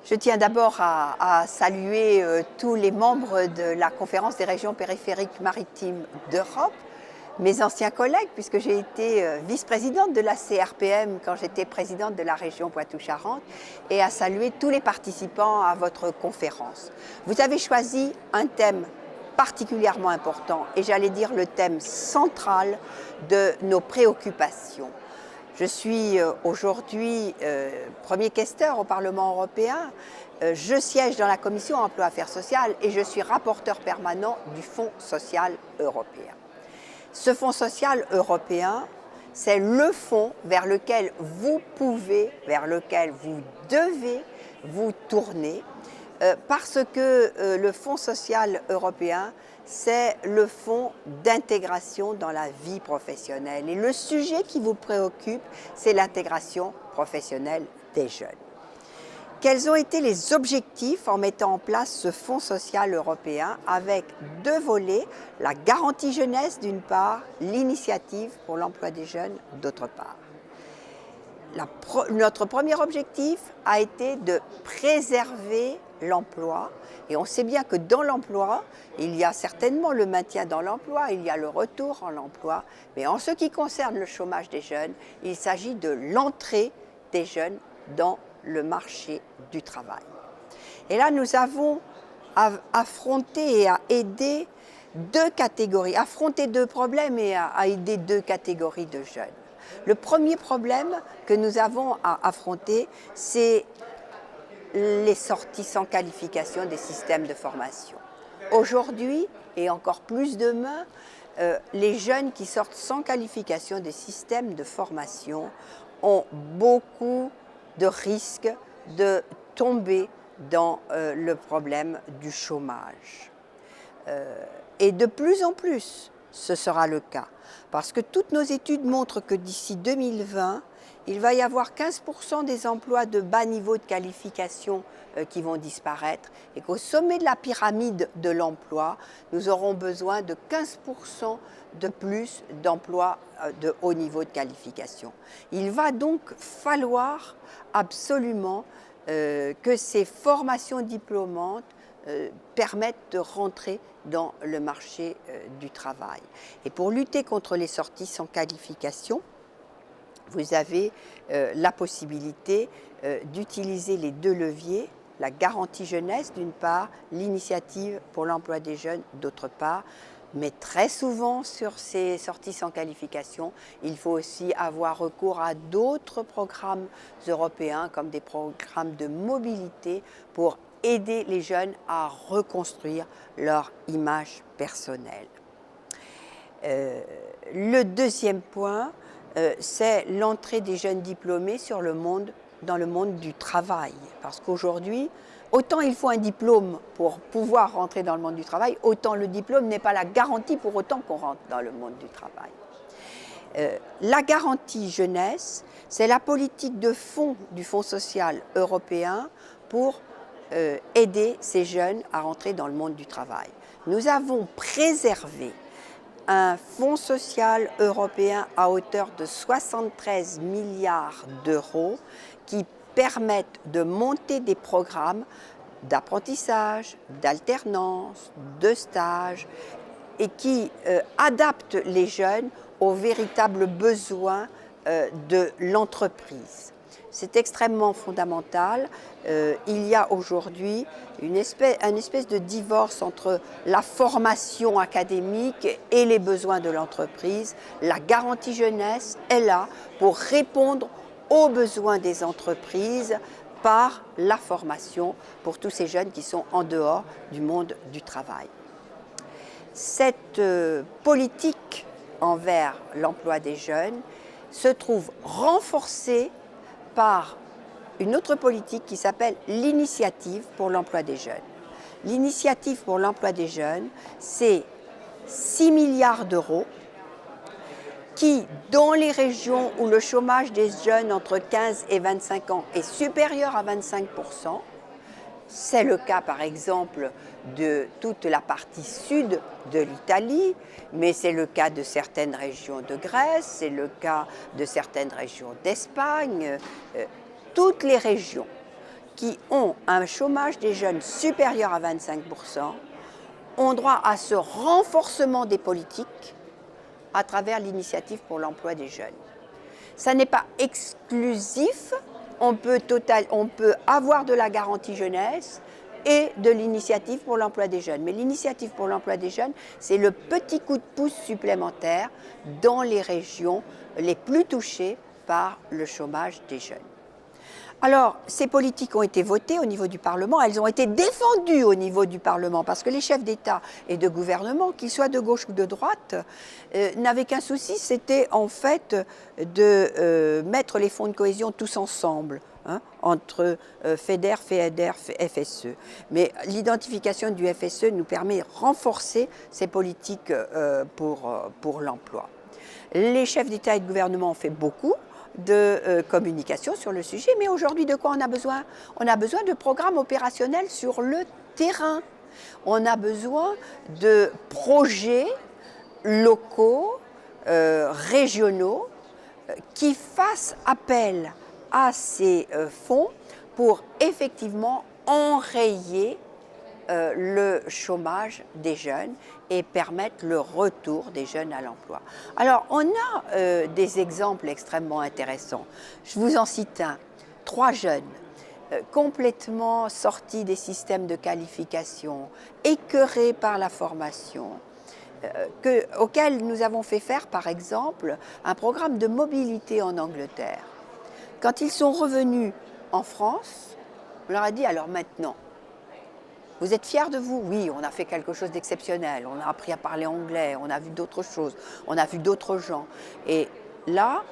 Je tiens d'abord à saluer tous les membres de la Conférence des régions périphériques maritimes d'Europe, mes anciens collègues, puisque j'ai été vice-présidente de la CRPM quand j'étais présidente de la région Poitou-Charentes, et à saluer tous les participants à votre conférence. Vous avez choisi un thème particulièrement important, et j'allais dire le thème central de nos préoccupations. Je suis aujourd'hui premier questeur au Parlement européen. Je siège dans la Commission Emploi Affaires sociales et je suis rapporteur permanent du Fonds social européen. Ce Fonds social européen, c'est le fonds vers lequel vous pouvez, vers lequel vous devez vous tourner parce que le Fonds social européen, c'est le fonds d'intégration dans la vie professionnelle. Et le sujet qui vous préoccupe, c'est l'intégration professionnelle des jeunes. Quels ont été les objectifs en mettant en place ce Fonds social européen avec deux volets, la garantie jeunesse d'une part, l'initiative pour l'emploi des jeunes d'autre part. Notre premier objectif a été de préserver l'emploi. Et on sait bien que dans l'emploi, il y a certainement le maintien dans l'emploi, il y a le retour en l'emploi. Mais en ce qui concerne le chômage des jeunes, il s'agit de l'entrée des jeunes dans le marché du travail. Et là, nous avons affronté et à aider deux catégories, affronter deux problèmes et à aider deux catégories de jeunes. Le premier problème que nous avons à affronter, c'est les sorties sans qualification des systèmes de formation. Aujourd'hui, et encore plus demain, les jeunes qui sortent sans qualification des systèmes de formation ont beaucoup de risques de tomber dans le problème du chômage. Et de plus en plus, ce sera le cas. Parce que toutes nos études montrent que d'ici 2020, il va y avoir 15% des emplois de bas niveau de qualification qui vont disparaître et qu'au sommet de la pyramide de l'emploi, nous aurons besoin de 15% de plus d'emplois de haut niveau de qualification. Il va donc falloir absolument que ces formations diplômantes permettent de rentrer dans le marché du travail. Et pour lutter contre les sorties sans qualification, vous avez la possibilité d'utiliser les deux leviers, la garantie jeunesse d'une part, l'initiative pour l'emploi des jeunes d'autre part. Mais très souvent, sur ces sorties sans qualification, il faut aussi avoir recours à d'autres programmes européens, comme des programmes de mobilité, pour aider les jeunes à reconstruire leur image personnelle. Le deuxième point, c'est l'entrée des jeunes diplômés dans le monde du travail. Parce qu'aujourd'hui, autant il faut un diplôme pour pouvoir rentrer dans le monde du travail, autant le diplôme n'est pas la garantie pour autant qu'on rentre dans le monde du travail. La garantie jeunesse, c'est la politique de fond du Fonds social européen pour aider ces jeunes à rentrer dans le monde du travail. Nous avons préservé un fonds social européen à hauteur de 73 milliards d'euros qui permettent de monter des programmes d'apprentissage, d'alternance, de stage et qui adaptent les jeunes aux véritables besoins de l'entreprise. C'est extrêmement fondamental. Il y a aujourd'hui une espèce de divorce entre la formation académique et les besoins de l'entreprise. La garantie jeunesse est là pour répondre aux besoins des entreprises par la formation pour tous ces jeunes qui sont en dehors du monde du travail. Cette politique envers l'emploi des jeunes se trouve renforcée par une autre politique qui s'appelle l'initiative pour l'emploi des jeunes. L'initiative pour l'emploi des jeunes, c'est 6 milliards d'euros qui, dans les régions où le chômage des jeunes entre 15 et 25 ans est supérieur à 25%, c'est le cas par exemple de toute la partie sud de l'Italie, mais c'est le cas de certaines régions de Grèce, c'est le cas de certaines régions d'Espagne, toutes les régions qui ont un chômage des jeunes supérieur à 25% ont droit à ce renforcement des politiques à travers l'initiative pour l'emploi des jeunes. Ça n'est pas exclusif, on peut avoir de la garantie jeunesse et de l'initiative pour l'emploi des jeunes. Mais l'initiative pour l'emploi des jeunes, c'est le petit coup de pouce supplémentaire dans les régions les plus touchées par le chômage des jeunes. Alors, ces politiques ont été votées au niveau du Parlement, elles ont été défendues au niveau du Parlement, parce que les chefs d'État et de gouvernement, qu'ils soient de gauche ou de droite, n'avaient qu'un souci, c'était en fait de mettre les fonds de cohésion tous ensemble, hein, entre FEDER, FSE. Mais l'identification du FSE nous permet de renforcer ces politiques pour l'emploi. Les chefs d'État et de gouvernement ont fait beaucoup de communication sur le sujet, mais aujourd'hui, de quoi on a besoin? On a besoin de programmes opérationnels sur le terrain. On a besoin de projets locaux, régionaux, qui fassent appel à ces fonds pour effectivement enrayer le chômage des jeunes et permettre le retour des jeunes à l'emploi. Alors, on a des exemples extrêmement intéressants. Je vous en cite un. 3 jeunes complètement sortis des systèmes de qualification, écœurés par la formation, auxquels nous avons fait faire, par exemple, un programme de mobilité en Angleterre. Quand ils sont revenus en France, on leur a dit, alors maintenant, vous êtes fiers de vous? Oui, on a fait quelque chose d'exceptionnel, on a appris à parler anglais, on a vu d'autres choses, on a vu d'autres gens. Et là,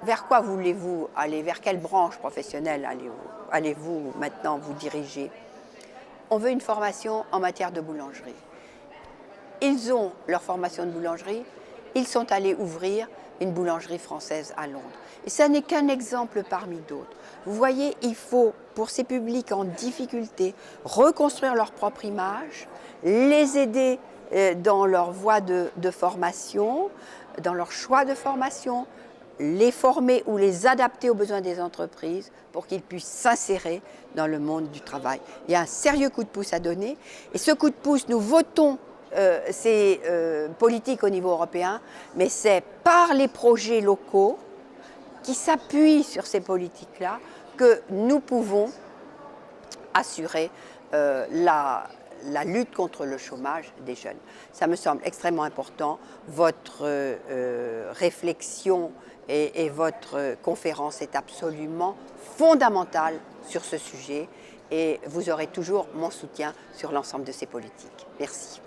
vers quoi voulez-vous aller? Vers quelle branche professionnelle allez-vous maintenant vous diriger? On veut une formation en matière de boulangerie. Ils ont leur formation de boulangerie, ils sont allés ouvrir une boulangerie française à Londres. Et ça n'est qu'un exemple parmi d'autres. Vous voyez, il faut, pour ces publics en difficulté, reconstruire leur propre image, les aider dans leur voie de formation, dans leur choix de formation, les former ou les adapter aux besoins des entreprises pour qu'ils puissent s'insérer dans le monde du travail. Il y a un sérieux coup de pouce à donner, et ce coup de pouce, nous votons ces politiques au niveau européen, mais c'est par les projets locaux qui s'appuient sur ces politiques-là que nous pouvons assurer la lutte contre le chômage des jeunes. Ça me semble extrêmement important. Votre réflexion et votre conférence est absolument fondamentale sur ce sujet, et vous aurez toujours mon soutien sur l'ensemble de ces politiques. Merci.